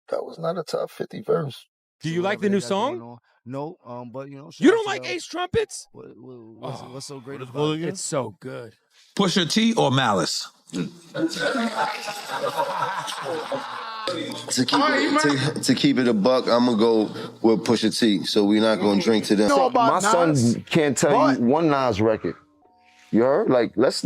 That was not a top 50 verse. Do you like the new song? No, but you know. You don't like Ace Trumpets? What's so great about it? It's so good. Pusha T or Malice? To keep it a buck, I'm gonna go with Pusha T. So we're not gonna drink to them. So My son Nas? can't tell you one Nas record. You heard? Like, let's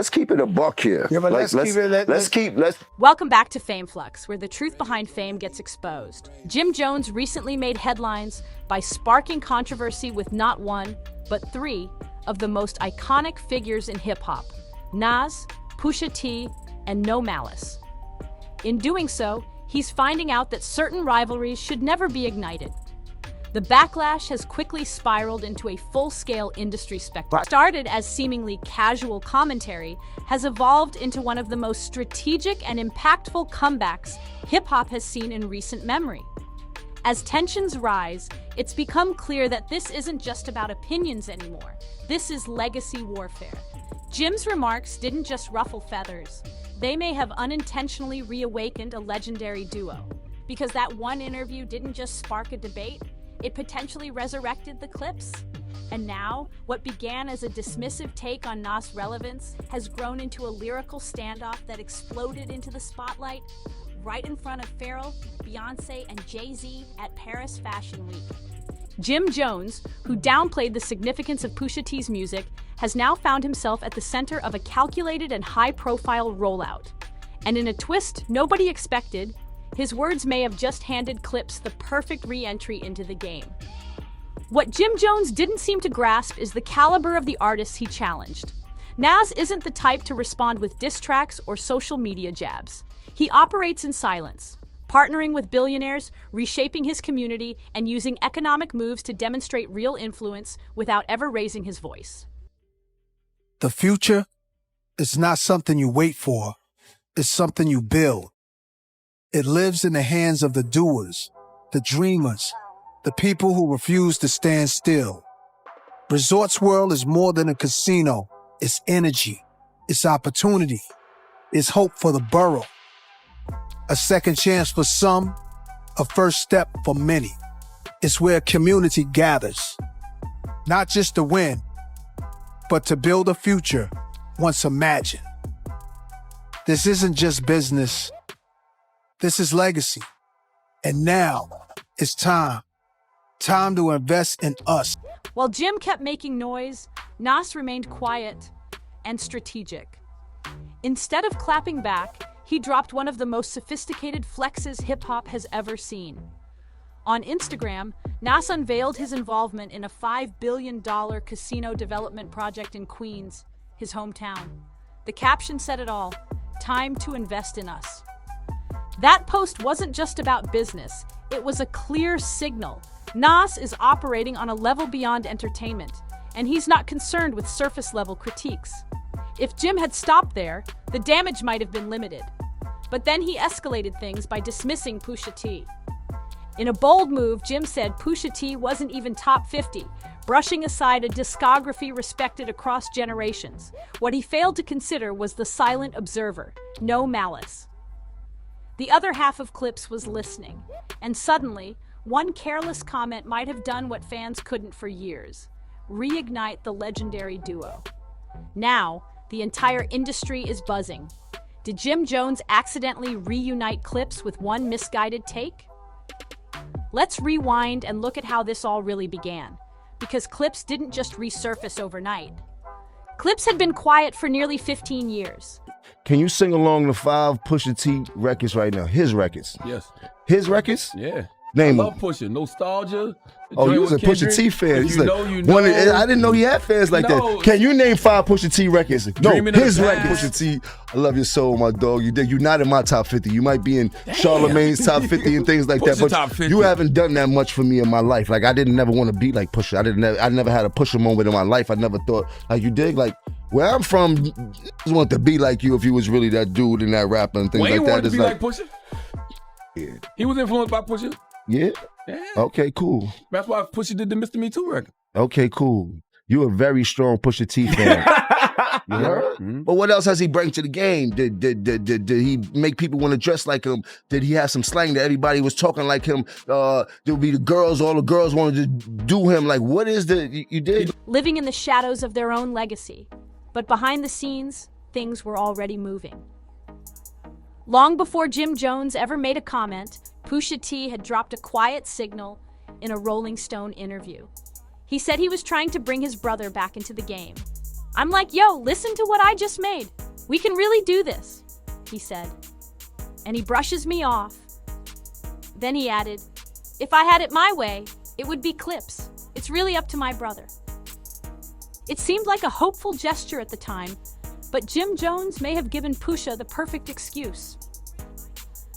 keep it a buck here. Yeah, but like, let's keep. Welcome back to Fame Flux, where the truth behind fame gets exposed. Jim Jones recently made headlines by sparking controversy with not one, but three of the most iconic figures in hip-hop: Nas, Pusha T, and No Malice. In doing so, he's finding out that certain rivalries should never be ignited. The backlash has quickly spiraled into a full-scale industry spectacle. Started as seemingly casual commentary, has evolved into one of the most strategic and impactful comebacks hip-hop has seen in recent memory. As tensions rise, it's become clear that this isn't just about opinions anymore. This is legacy warfare. Jim's remarks didn't just ruffle feathers. They may have unintentionally reawakened a legendary duo. Because that one interview didn't just spark a debate, it potentially resurrected the Clipse. And now, what began as a dismissive take on Nas' relevance has grown into a lyrical standoff that exploded into the spotlight right in front of Pharrell, Beyonce, and Jay-Z at Paris Fashion Week. Jim Jones, who downplayed the significance of Pusha T's music, has now found himself at the center of a calculated and high-profile rollout. And in a twist nobody expected, his words may have just handed Clipse the perfect re-entry into the game. What Jim Jones didn't seem to grasp is the caliber of the artists he challenged. Nas isn't the type to respond with diss tracks or social media jabs. He operates in silence, partnering with billionaires, reshaping his community, and using economic moves to demonstrate real influence without ever raising his voice. The future is not something you wait for, it's something you build. It lives in the hands of the doers, the dreamers, the people who refuse to stand still. Resorts World is more than a casino. It's energy. It's opportunity. It's hope for the borough. A second chance for some, a first step for many. It's where community gathers. Not just to win, but to build a future once imagined. This isn't just business. This is legacy. And now, it's time. Time to invest in us. While Jim kept making noise, Nas remained quiet and strategic. Instead of clapping back, he dropped one of the most sophisticated flexes hip-hop has ever seen. On Instagram, Nas unveiled his involvement in a $5 billion casino development project in Queens, his hometown. The caption said it all: "Time to invest in us." That post wasn't just about business, it was a clear signal. Nas is operating on a level beyond entertainment, and he's not concerned with surface-level critiques. If Jim had stopped there, the damage might have been limited. But then he escalated things by dismissing Pusha T. In a bold move, Jim said Pusha T wasn't even top 50, brushing aside a discography respected across generations. What he failed to consider was the silent observer, No Malice. The other half of Clipse was listening, and suddenly, one careless comment might have done what fans couldn't for years: reignite the legendary duo. Now, the entire industry is buzzing. Did Jim Jones accidentally reunite Clipse with one misguided take? Let's rewind and look at how this all really began, because Clipse didn't just resurface overnight. Clipse had been quiet for nearly 15 years. Can you sing along the 5 Pusha T records right now? His records. Yes. His records? Yeah. Name I love them. Pusha. Nostalgia. Oh, you was a Pusha T fan. He's like, I didn't know he had fans like that. Can you name 5 Pusha T records? No, his records. Pusha T, I love your soul, my dog. You're not in my top 50. You might be in Charlemagne's top 50 and things like that, but you haven't done that much for me in my life. Like, I didn't never want to be like Pusha. I never had a Pusha moment in my life. I never thought, like, you dig? Like, where I'm from, just want to be like you if you was really that dude and that rapper and things like that. Wayne wanted to be like Pusha? Yeah. He was influenced by Pusha? Yeah? Yeah. Okay, cool. That's why Pusha did the Mr. Me Too record. Okay, cool. You a very strong Pusha T fan. You heard? But what else has he bring to the game? Did he make people want to dress like him? Did he have some slang that everybody was talking like him? There'll be the girls, all the girls wanted to do him. Like, what is you did? Living in the shadows of their own legacy. But behind the scenes, things were already moving. Long before Jim Jones ever made a comment, Pusha T had dropped a quiet signal in a Rolling Stone interview. He said he was trying to bring his brother back into the game. "I'm like, yo, listen to what I just made. We can really do this," he said. And he brushes me off. Then he added, "If I had it my way, it would be Clipse. It's really up to my brother." It seemed like a hopeful gesture at the time, but Jim Jones may have given Pusha the perfect excuse.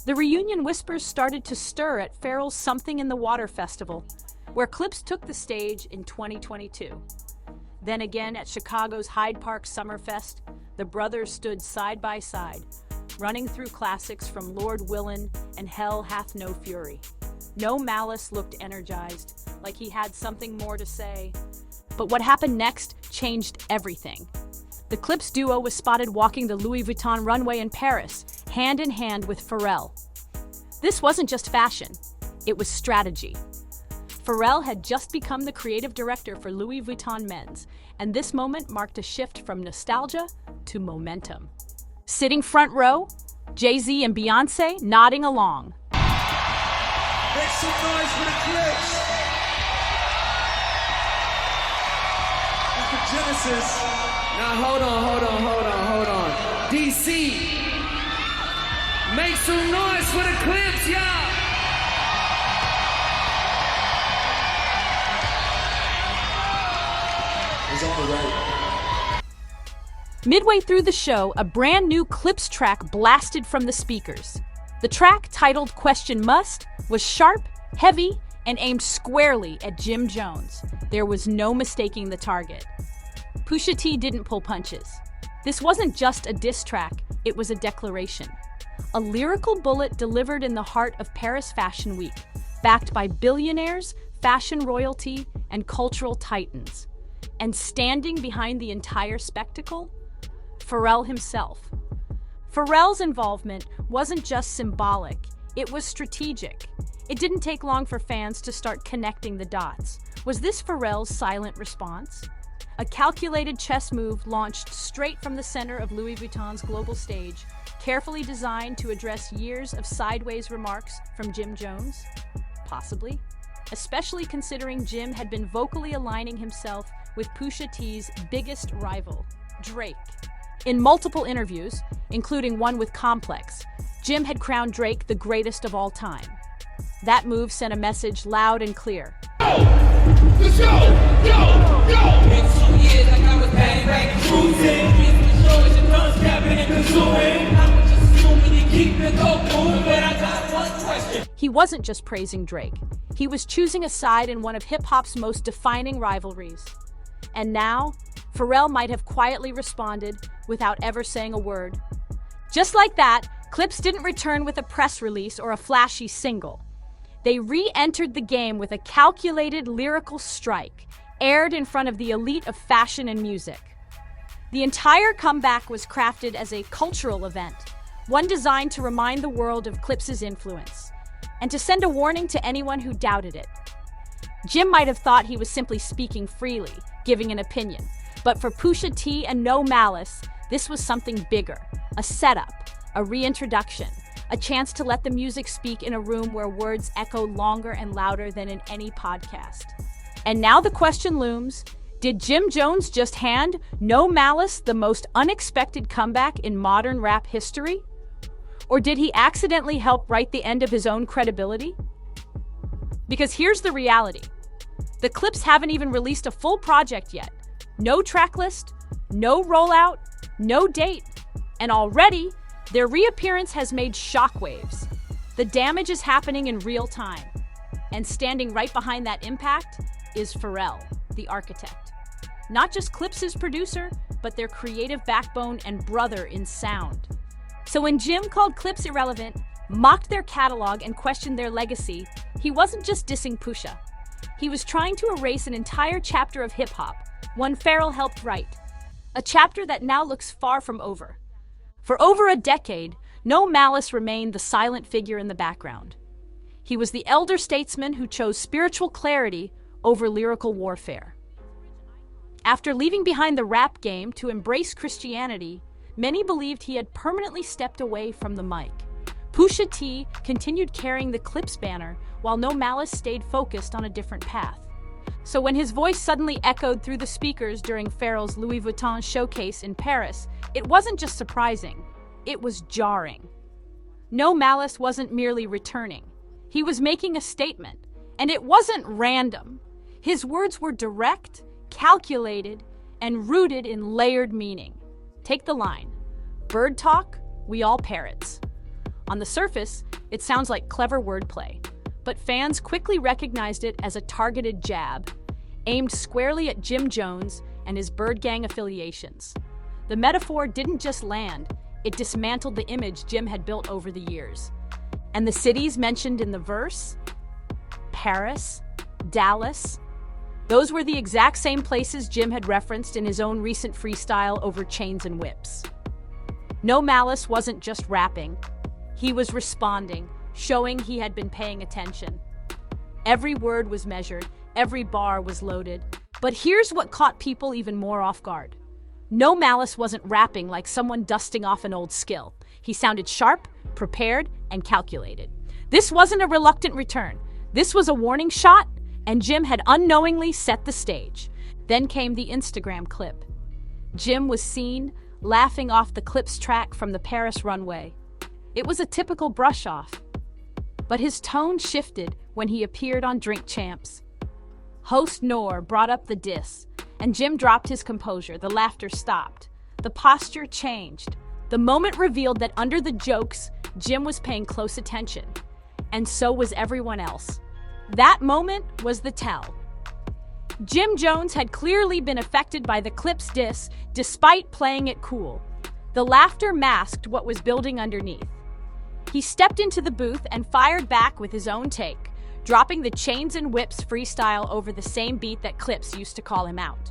The reunion whispers started to stir at Pharrell's Something in the Water festival, where Clipse took the stage in 2022. Then again at Chicago's Hyde Park Summerfest, the brothers stood side by side, running through classics from Lord Willin' and Hell Hath No Fury. No Malice looked energized, like he had something more to say. But what happened next changed everything. The Clipse duo was spotted walking the Louis Vuitton runway in Paris, hand in hand with Pharrell. This wasn't just fashion, it was strategy. Pharrell had just become the creative director for Louis Vuitton Men's, and this moment marked a shift from nostalgia to momentum. Sitting front row, Jay-Z and Beyoncé nodding along. Make some noise for the Clipse. After Genesis. Now hold on. DC. Make some noise for the Clipse, y'all. It's all right. Midway through the show, a brand new Clipse track blasted from the speakers. The track, titled Question Must, was sharp, heavy, and aimed squarely at Jim Jones. There was no mistaking the target. Pusha T didn't pull punches. This wasn't just a diss track, it was a declaration. A lyrical bullet delivered in the heart of Paris Fashion Week, backed by billionaires, fashion royalty, and cultural titans. And standing behind the entire spectacle, Pharrell himself. Pharrell's involvement wasn't just symbolic, it was strategic. It didn't take long for fans to start connecting the dots. Was this Pharrell's silent response? A calculated chess move launched straight from the center of Louis Vuitton's global stage, carefully designed to address years of sideways remarks from Jim Jones? Possibly. Especially considering Jim had been vocally aligning himself with Pusha T's biggest rival, Drake. In multiple interviews, including one with Complex, Jim had crowned Drake the greatest of all time. That move sent a message loud and clear. Let's go! Been 2 years like I was bang bang cruising. The show is your tongue stabbing and consuming. I was just assuming you keep it open, but I got one question. He wasn't just praising Drake. He was choosing a side in one of hip-hop's most defining rivalries. And now, Pharrell might have quietly responded without ever saying a word. Just like that, Clipse didn't return with a press release or a flashy single. They re-entered the game with a calculated lyrical strike, aired in front of the elite of fashion and music. The entire comeback was crafted as a cultural event, one designed to remind the world of Clipse's influence, and to send a warning to anyone who doubted it. Jim might have thought he was simply speaking freely, giving an opinion, but for Pusha T and No Malice, this was something bigger, a setup, a reintroduction, a chance to let the music speak in a room where words echo longer and louder than in any podcast. And now the question looms, did Jim Jones just hand No Malice the most unexpected comeback in modern rap history? Or did he accidentally help write the end of his own credibility? Because here's the reality. The Clipse haven't even released a full project yet. No track list, no rollout, no date. And already, their reappearance has made shockwaves. The damage is happening in real time. And standing right behind that impact is Pharrell, the architect. Not just Clipse's producer, but their creative backbone and brother in sound. So when Jim called Clipse irrelevant, mocked their catalog, and questioned their legacy, he wasn't just dissing Pusha. He was trying to erase an entire chapter of hip-hop, one Pharrell helped write. a chapter that now looks far from over. For over a decade, No Malice remained the silent figure in the background. He was the elder statesman who chose spiritual clarity over lyrical warfare. After leaving behind the rap game to embrace Christianity, many believed he had permanently stepped away from the mic. Pusha T continued carrying the Clipse banner, while No Malice stayed focused on a different path. So when his voice suddenly echoed through the speakers during Pharrell's Louis Vuitton showcase in Paris, it wasn't just surprising, it was jarring. No Malice wasn't merely returning. He was making a statement, and it wasn't random. His words were direct, calculated, and rooted in layered meaning. Take the line, "Bird talk, we all parrots." On the surface, it sounds like clever wordplay, but fans quickly recognized it as a targeted jab, aimed squarely at Jim Jones and his Bird Gang affiliations. The metaphor didn't just land, it dismantled the image Jim had built over the years. And the cities mentioned in the verse? Paris, Dallas. Those were the exact same places Jim had referenced in his own recent freestyle over chains and whips. No Malice wasn't just rapping, he was responding, showing he had been paying attention. Every word was measured, every bar was loaded. But here's what caught people even more off guard. No Malice wasn't rapping like someone dusting off an old skill. He sounded sharp, prepared, and calculated. This wasn't a reluctant return. This was a warning shot, and Jim had unknowingly set the stage. Then came the Instagram clip. Jim was seen laughing off the Clipse track from the Paris runway. It was a typical brush-off, but his tone shifted when he appeared on Drink Champs. Host Noor brought up the diss, and Jim dropped his composure. The laughter stopped. The posture changed. The moment revealed that under the jokes, Jim was paying close attention, and so was everyone else. That moment was the tell. Jim Jones had clearly been affected by the Clipse diss despite playing it cool. The laughter masked what was building underneath. He stepped into the booth and fired back with his own take, dropping the chains and whips freestyle over the same beat that Clipse used to call him out.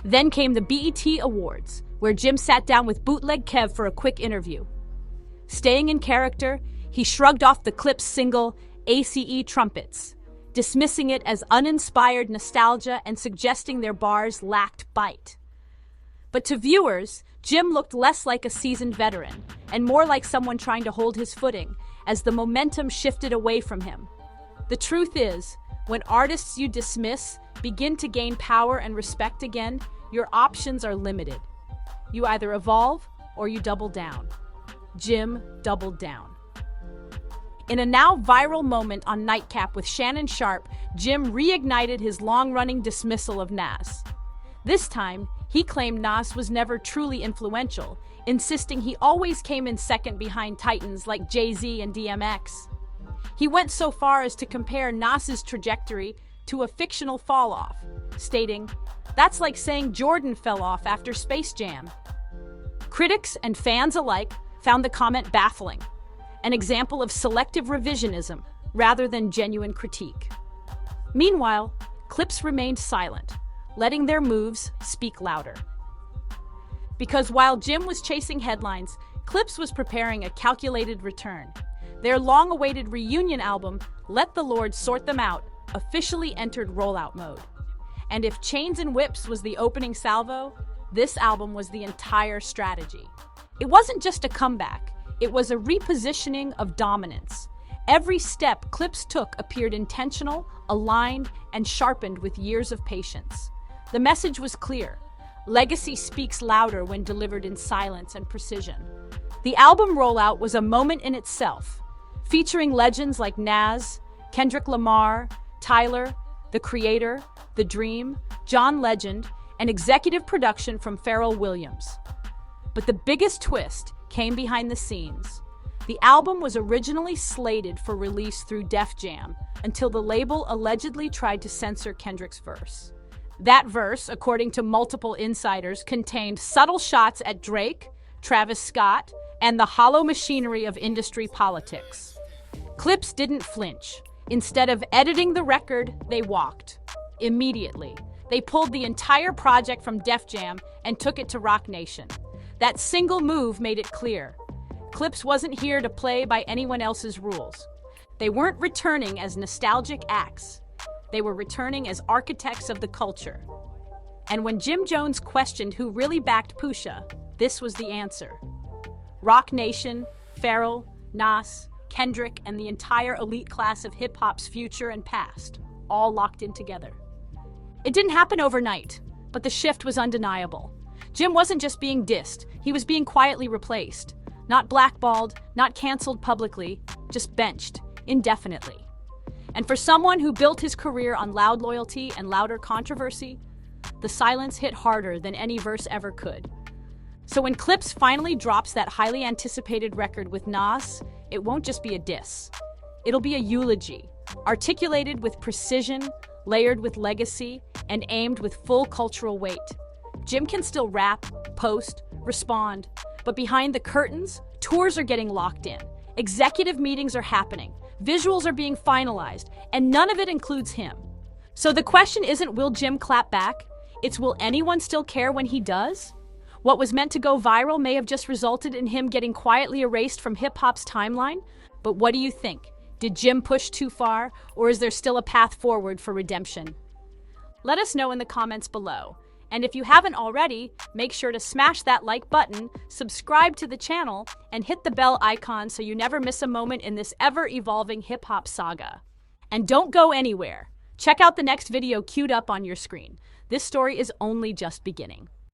Then came the BET Awards, where Jim sat down with Bootleg Kev for a quick interview. Staying in character, he shrugged off the Clipse single ACE Trumpets, dismissing it as uninspired nostalgia and suggesting their bars lacked bite. But to viewers, Jim looked less like a seasoned veteran and more like someone trying to hold his footing as the momentum shifted away from him. The truth is, when artists you dismiss begin to gain power and respect again, your options are limited. You either evolve or you double down. Jim doubled down. In a now viral moment on Nightcap with Shannon Sharp, Jim reignited his long-running dismissal of Nas. This time, he claimed Nas was never truly influential, insisting he always came in second behind titans like Jay-Z and DMX. He went so far as to compare Nas's trajectory to a fictional fall-off, stating, "That's like saying Jordan fell off after Space Jam." Critics and fans alike found the comment baffling, an example of selective revisionism rather than genuine critique. Meanwhile, Clipse remained silent, letting their moves speak louder. Because while Jim was chasing headlines, Clipse was preparing a calculated return. Their long-awaited reunion album, Let the Lord Sort Them Out, officially entered rollout mode. And if Chains and Whips was the opening salvo, this album was the entire strategy. It wasn't just a comeback, it was a repositioning of dominance. Every step Clipse took appeared intentional, aligned, and sharpened with years of patience. The message was clear. Legacy speaks louder when delivered in silence and precision. The album rollout was a moment in itself, featuring legends like Nas, Kendrick Lamar, Tyler, The Creator, The Dream, John Legend, and executive production from Pharrell Williams. But the biggest twist came behind the scenes. The album was originally slated for release through Def Jam until the label allegedly tried to censor Kendrick's verse. That verse, according to multiple insiders, contained subtle shots at Drake, Travis Scott, and the hollow machinery of industry politics. Clipse didn't flinch. Instead of editing the record, they walked. Immediately, they pulled the entire project from Def Jam and took it to Rock Nation. That single move made it clear. Clipse wasn't here to play by anyone else's rules. They weren't returning as nostalgic acts. They were returning as architects of the culture. And when Jim Jones questioned who really backed Pusha, this was the answer. Rock Nation, Pharrell, Nas, Kendrick, and the entire elite class of hip-hop's future and past, all locked in together. It didn't happen overnight, but the shift was undeniable. Jim wasn't just being dissed, he was being quietly replaced. Not blackballed, not canceled publicly, just benched, indefinitely. And for someone who built his career on loud loyalty and louder controversy, the silence hit harder than any verse ever could. So when Clipse finally drops that highly anticipated record with Nas, it won't just be a diss. It'll be a eulogy, articulated with precision, layered with legacy, and aimed with full cultural weight. Jim can still rap, post, respond, but behind the curtains, tours are getting locked in, executive meetings are happening, visuals are being finalized, and none of it includes him. So the question isn't will Jim clap back? It's will anyone still care when he does? What was meant to go viral may have just resulted in him getting quietly erased from hip-hop's timeline. But what do you think? Did Jim push too far, or is there still a path forward for redemption? Let us know in the comments below. And if you haven't already, make sure to smash that like button, subscribe to the channel, and hit the bell icon so you never miss a moment in this ever-evolving hip-hop saga. And don't go anywhere. Check out the next video queued up on your screen. This story is only just beginning.